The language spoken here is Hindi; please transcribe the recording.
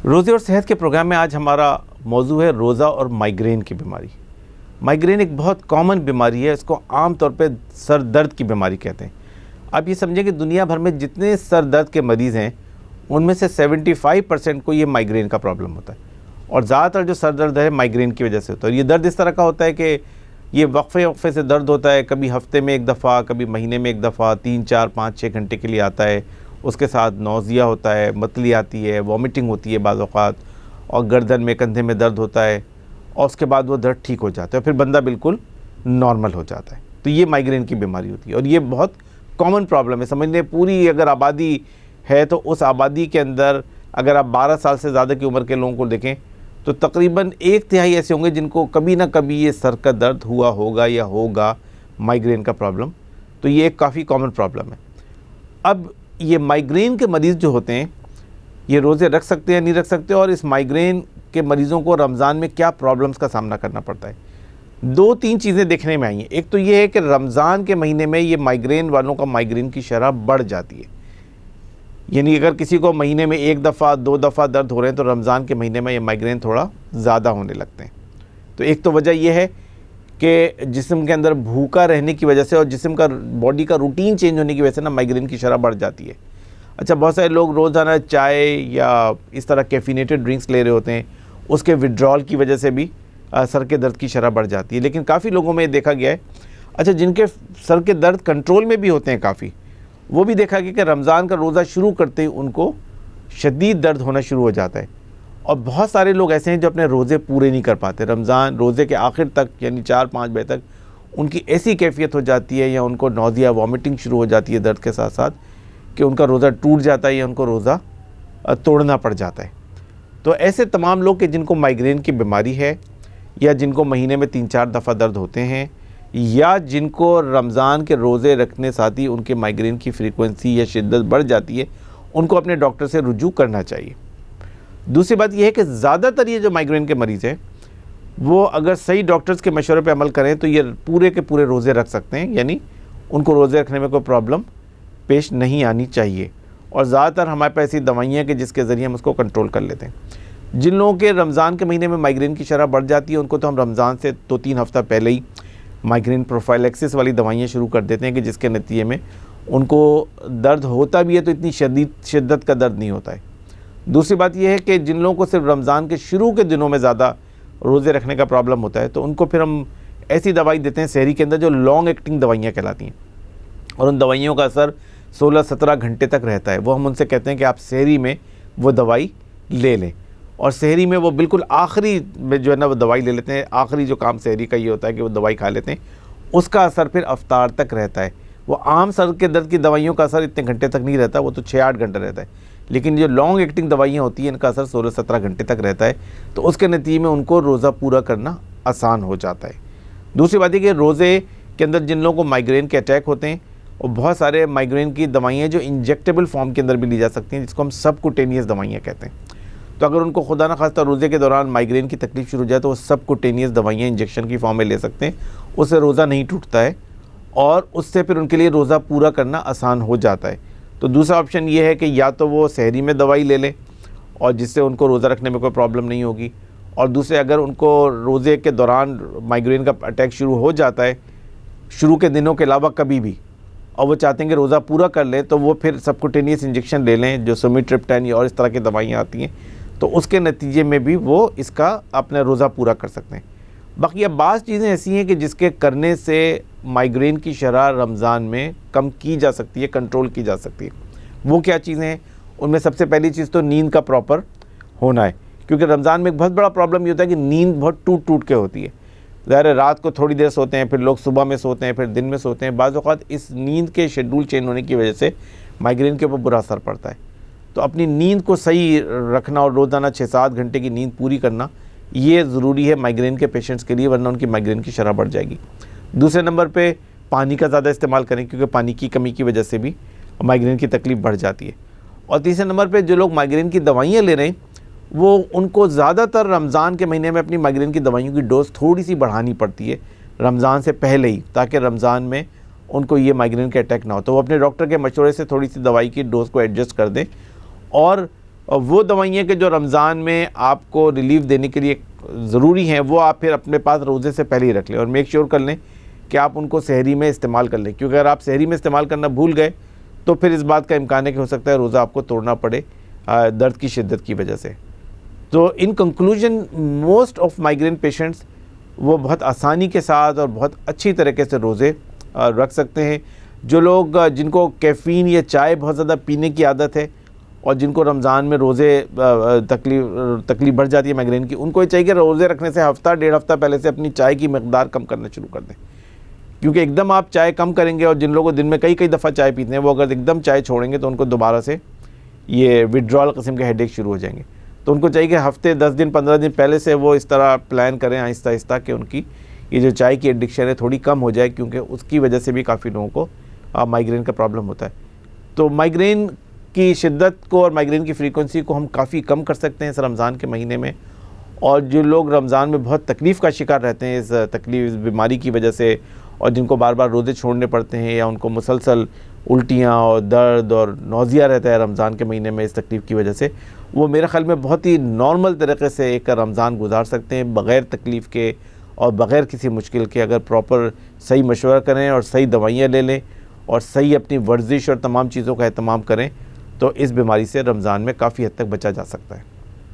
रोज़े और सेहत के प्रोग्राम में आज हमारा मौजू है रोज़ा और माइग्रेन की बीमारी। माइग्रेन एक बहुत कॉमन बीमारी है, इसको आम तौर पे सर दर्द की बीमारी कहते हैं। आप ये समझें कि दुनिया भर में जितने सर दर्द के मरीज़ हैं उनमें से 75% को ये माइग्रेन का प्रॉब्लम होता है और ज़्यादातर जो सर दर्द है माइग्रेन की वजह से होता है। ये दर्द इस तरह का होता है कि ये वक्फे से दर्द होता है, कभी हफ्ते में एक दफ़ा, कभी महीने में एक दफ़ा, 3, 4, 5, 6 घंटे के लिए आता है। उसके साथ नौज़िया होता है, मतली आती है, वॉमिटिंग होती है बाज़ औक़ात, और गर्दन में कंधे में दर्द होता है और उसके बाद वो दर्द ठीक हो जाता है, फिर बंदा बिल्कुल नॉर्मल हो जाता है। तो ये माइग्रेन की बीमारी होती है और ये बहुत कॉमन प्रॉब्लम है। समझ लें पूरी अगर आबादी है तो उस आबादी के अंदर अगर आप 12 साल से ज़्यादा की उम्र के लोगों को देखें तो तकरीबन 1/3 ऐसे होंगे जिनको कभी ना कभी ये सर का दर्द हुआ होगा या होगा, माइग्रेन का प्रॉब्लम। तो ये एक काफ़ी कॉमन प्रॉब्लम है। अब ये माइग्रेन के मरीज़ जो होते हैं ये रोज़े रख सकते हैं, नहीं रख सकते, और इस माइग्रेन के मरीज़ों को रमज़ान में क्या प्रॉब्लम्स का सामना करना पड़ता है। 2-3 चीज़ें देखने में आई हैं। एक तो ये है कि रमज़ान के महीने में ये माइग्रेन वालों का माइग्रेन की शरह बढ़ जाती है, यानी अगर किसी को महीने में 1 दफ़ा 2 दफ़ा दर्द हो रहे हैं तो रमज़ान के महीने में ये माइग्रेन थोड़ा ज़्यादा होने लगते हैं। तो एक तो वजह यह है कि जिस्म के अंदर भूखा रहने की वजह से और जिस्म का बॉडी का रूटीन चेंज होने की वजह से ना माइग्रेन की शरह बढ़ जाती है। अच्छा, बहुत सारे लोग रोज़ाना चाय या इस तरह कैफिनेटेड ड्रिंक्स ले रहे होते हैं, उसके विड्रॉल की वजह से भी सर के दर्द की शरह बढ़ जाती है। लेकिन काफ़ी लोगों में देखा गया है, अच्छा जिनके सर के दर्द कंट्रोल में भी होते हैं काफ़ी, वो भी देखा गया कि रमज़ान का रोज़ा शुरू करते ही उनको शदीद दर्द होना शुरू हो जाता है। और बहुत सारे लोग ऐसे हैं जो अपने रोज़े पूरे नहीं कर पाते। रमज़ान रोज़े के आखिर तक यानी 4-5 बजे तक उनकी ऐसी कैफियत हो जाती है या उनको नौज़िया वॉमिटिंग शुरू हो जाती है दर्द के साथ साथ कि उनका रोज़ा टूट जाता है या उनको रोज़ा तोड़ना पड़ जाता है। तो ऐसे तमाम लोग कि जिनको माइग्रेन की बीमारी है या जिनको महीने में 3-4 दफ़ा दर्द होते हैं या जिनको रमज़ान के रोज़े रखने साथ ही उनके माइग्रेन की फ्रीक्वेंसी या शिद्दत बढ़ जाती है, उनको अपने डॉक्टर से रुजू करना चाहिए। दूसरी बात यह है कि ज़्यादातर ये जो माइग्रेन के मरीज़ हैं वो अगर सही डॉक्टर्स के मशवरे पे अमल करें तो ये पूरे के पूरे रोज़े रख सकते हैं, यानी उनको रोज़े रखने में कोई प्रॉब्लम पेश नहीं आनी चाहिए। और ज़्यादातर हमारे पास ऐसी दवाइयाँ हैं कि जिसके ज़रिए हम उसको कंट्रोल कर लेते हैं। जिन लोगों के रमज़ान के महीने में माइग्रेन की शरह बढ़ जाती है उनको तो हम रमज़ान से 2-3 हफ़्ता पहले ही माइग्रेन प्रोफाइलैक्सिस वाली दवाइयाँ शुरू कर देते हैं कि जिसके नतीजे में उनको दर्द होता भी है तो इतनी शिद्दत का दर्द नहीं होता है। दूसरी बात यह है कि जिन लोगों को सिर्फ रमज़ान के शुरू के दिनों में ज़्यादा रोज़े रखने का प्रॉब्लम होता है तो उनको फिर हम ऐसी दवाई देते हैं सहरी के अंदर जो लॉन्ग एक्टिंग दवाइयाँ कहलाती हैं और उन दवाइयों का असर 16-17 घंटे तक रहता है। वो हम उनसे कहते हैं कि आप सहरी में वो दवाई ले लें और सहरी में वो बिल्कुल आखिरी में जो है ना वो दवाई ले लेते हैं। आखिरी जो काम सहरी का ये होता है कि वो दवाई खा लेते हैं, उसका असर फिर अफ्तार तक रहता है। वो आम सर के दर्द की दवाइयों का असर इतने घंटे तक नहीं रहता, वो तो 6-8 घंटे रहता है। लेकिन जो लॉन्ग एक्टिंग दवाइयाँ होती हैं इनका असर 16-17 घंटे तक रहता है, तो उसके नतीजे में उनको रोज़ा पूरा करना आसान हो जाता है। दूसरी बात है कि रोज़े के अंदर जिन लोगों को माइग्रेन के अटैक होते हैं और बहुत सारे माइग्रेन की दवाइयाँ जो इंजेक्टेबल फॉर्म के अंदर भी ली जा सकती हैं, जिसको हम सबकुटेनियस दवाइयाँ कहते हैं। तो अगर उनको खुदा न खास्ता रोज़े के दौरान माइग्रेन की तकलीफ शुरू हो जाए तो वो सबकुटेनियस दवाइयाँ इंजेक्शन की फॉर्म में ले सकते हैं। उससे रोज़ा नहीं टूटता है और उससे फिर उनके लिए रोज़ा पूरा करना आसान हो जाता है। तो दूसरा ऑप्शन ये है कि या तो वो सहरी में दवाई ले लें और जिससे उनको रोज़ा रखने में कोई प्रॉब्लम नहीं होगी, और दूसरे अगर उनको रोज़े के दौरान माइग्रेन का अटैक शुरू हो जाता है शुरू के दिनों के अलावा कभी भी, और वो चाहते हैं कि रोज़ा पूरा कर लें, तो वो फिर सबकुटेनियस इंजेक्शन ले लें जो सुमिट्रिप्टन या और इस तरह की दवाइयाँ आती हैं, तो उसके नतीजे में भी वो इसका अपना रोज़ा पूरा कर सकते हैं। बाकी अब बाज़ चीज़ें ऐसी हैं कि जिसके करने से माइग्रेन की शरह रमज़ान में कम की जा सकती है, कंट्रोल की जा सकती है। वो क्या चीज़ें हैं? उनमें सबसे पहली चीज़ तो नींद का प्रॉपर होना है, क्योंकि रमज़ान में एक बहुत बड़ा प्रॉब्लम ये होता है कि नींद बहुत टूट के होती है। ज़ाहिर है रात को थोड़ी देर सोते हैं, फिर लोग सुबह में सोते हैं, फिर दिन में सोते हैं। बाज़ औक़ात इस नींद के शेड्यूल चेंज होने की वजह से माइग्रेन के ऊपर बुरा असर पड़ता है। तो अपनी नींद को सही रखना और रोज़ाना 6-7 घंटे की नींद पूरी करना ये ज़रूरी है माइग्रेन के पेशेंट्स के लिए, वरना उनकी माइग्रेन की शरह बढ़ जाएगी। दूसरे नंबर पे पानी का ज़्यादा इस्तेमाल करें, क्योंकि पानी की कमी की वजह से भी माइग्रेन की तकलीफ़ बढ़ जाती है। और तीसरे नंबर पे जो लोग माइग्रेन की दवाइयाँ ले रहे हैं वो उनको ज़्यादातर रमज़ान के महीने में अपनी माइग्रेन की दवाइयों की डोज़ थोड़ी सी बढ़ानी पड़ती है रमज़ान से पहले ही, ताकि रमज़ान में उनको ये माइग्रेन के अटैक ना हो। तो वो अपने डॉक्टर के मशवरे से थोड़ी सी दवाई की डोज़ को एडजस्ट कर दें और और वो दवाइयाँ कि जो रमज़ान में आपको रिलीफ देने के लिए ज़रूरी हैं, वो आप फिर अपने पास रोज़े से पहले ही रख लें और मेक श्योर कर लें कि आप उनको सहरी में इस्तेमाल कर लें, क्योंकि अगर आप सहरी में इस्तेमाल करना भूल गए तो फिर इस बात का इम्कान है कि हो सकता है रोज़ा आपको तोड़ना पड़े दर्द की शिद्दत की वजह से। तो in conclusion, most of migraine patients वो बहुत आसानी के साथ और बहुत अच्छी तरीके से रोज़े रख सकते हैं। जो लोग जिनको कैफ़ीन या चाय बहुत ज़्यादा पीने की आदत है और जिनको रमज़ान में रोज़े तकलीफ़ बढ़ जाती है माइग्रेन की, उनको ये चाहिए कि रोज़े रखने से हफ़्ता डेढ़ हफ़्ता पहले से अपनी चाय की मकदार कम करना शुरू कर दें, क्योंकि एकदम आप चाय कम करेंगे और जिन लोगों को दिन में कई दफ़ा चाय पीते हैं वो अगर एकदम चाय छोड़ेंगे तो उनको दोबारा से ये विड्रॉल किस्म के हेडेक शुरू हो जाएंगे। तो उनको चाहिए कि हफ़्ते 10 दिन 15 दिन पहले से वो इस तरह प्लान करें आहिस्ता आहिस्ता कि उनकी ये जो चाय की एडिक्शन है थोड़ी कम हो जाए, क्योंकि उसकी वजह से भी काफ़ी लोगों को माइग्रेन का प्रॉब्लम होता है। तो माइग्रेन की शिद्दत को और माइग्रेन की फ्रीक्वेंसी को हम काफ़ी कम कर सकते हैं इस रमज़ान के महीने में। और जो लोग रमज़ान में बहुत तकलीफ़ का शिकार रहते हैं इस बीमारी की वजह से, और जिनको बार बार रोज़े छोड़ने पड़ते हैं या उनको मुसलसल उल्टियाँ और दर्द और नौज़िया रहता है रमज़ान के महीने में इस तकलीफ़ की वजह से, वो मेरे ख़्याल में बहुत ही नॉर्मल तरीक़े से एक रमज़ान गुजार सकते हैं बग़ैर तकलीफ़ के और बग़ैर किसी मुश्किल के, अगर प्रॉपर सही मशवरा करें और सही दवाइयाँ ले लें और सही अपनी वर्जिश और तमाम चीज़ों का एहतमाम करें तो इस बीमारी से रमज़ान में काफ़ी हद तक बचा जा सकता है।